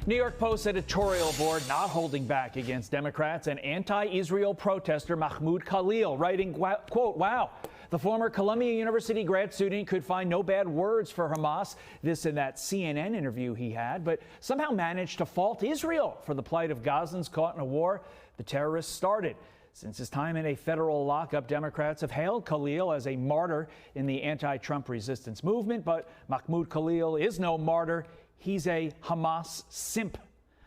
New York Post editorial board not holding back against Democrats and anti-Israel protester Mahmoud Khalil, writing, quote, "Wow, the former Columbia University grad student could find no bad words for Hamas," this in that CNN interview he had, but somehow managed to fault Israel for the plight of Gazans caught in a war the terrorists started. Since his time in a federal lockup, Democrats have hailed Khalil as a martyr in the anti-Trump resistance movement, but Mahmoud Khalil is no martyr. He's a Hamas simp.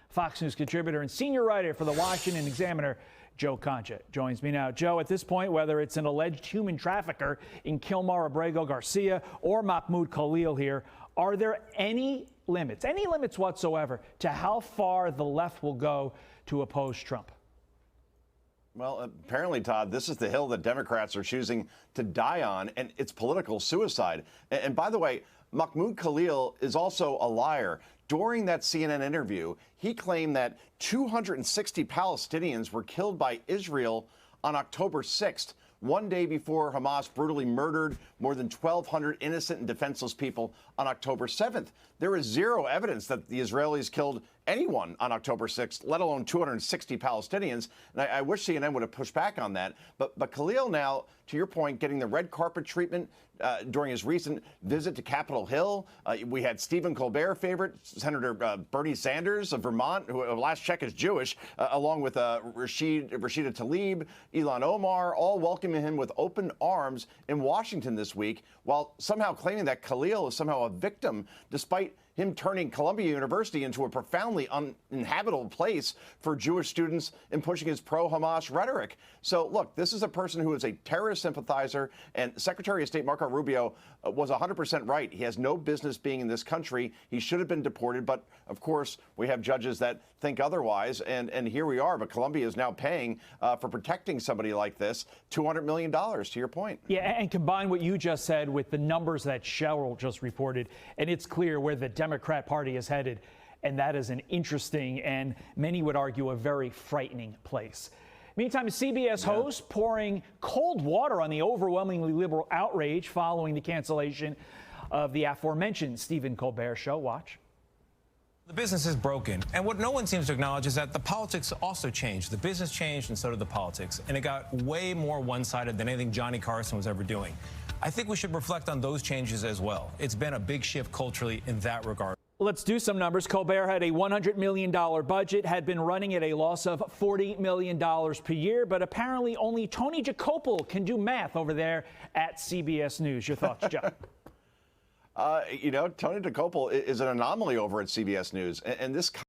Fox News contributor and senior writer for the Washington Examiner, Joe Concha, joins me now. Joe, at this point, whether it's an alleged human trafficker in Kilmar Abrego Garcia or Mahmoud Khalil here, are there any limits whatsoever to how far the left will go to oppose Trump? Well, apparently, Todd, this is the hill that Democrats are choosing to die on, and it's political suicide. And by the way, Mahmoud Khalil is also a liar. During that CNN interview, he claimed that 260 Palestinians were killed by Israel on October 6th, one day before Hamas brutally murdered more than 1,200 innocent and defenseless people on October 7th. There is zero evidence that the Israelis killed anyone on October 6th, let alone 260 Palestinians. And I wish CNN would have pushed back on that. But Khalil now, to your point, getting the red carpet treatment during his recent visit to Capitol Hill. We had Stephen Colbert favorite, Senator Bernie Sanders of Vermont, who last check is Jewish, along with Rashida Tlaib, Ilhan Omar, all welcoming him with open arms in Washington this week, while somehow claiming that Khalil is somehow a victim, despite him turning Columbia University into a profoundly uninhabitable place for Jewish students and pushing his pro-Hamas rhetoric. So, look, this is a person who is a terrorist sympathizer, and Secretary of State Marco Rubio was 100% right. He has no business being in this country. He should have been deported, but, of course, we have judges that think otherwise, and here we are. But Columbia is now paying for protecting somebody like this $200 million, to your point. Yeah, and combine what you just said with the numbers that Cheryl just reported, and it's clear where the Democrat Party is headed, and that is an interesting and many would argue a very frightening place. Meantime, CBS host pouring cold water on the overwhelmingly liberal outrage following the cancellation of the aforementioned Stephen Colbert show. Watch. The business is broken, and what no one seems to acknowledge is that the politics also changed. The business changed, and so did the politics, and it got way more one-sided than anything Johnny Carson was ever doing. I think we should reflect on those changes as well. It's been a big shift culturally in that regard. Let's do some numbers. Colbert had a $100 million budget, had been running at a loss of $40 million per year, but apparently only Tony Jacopel can do math over there at CBS News. Your thoughts, Joe? You know, Tony Jacopel is an anomaly over at CBS News, and this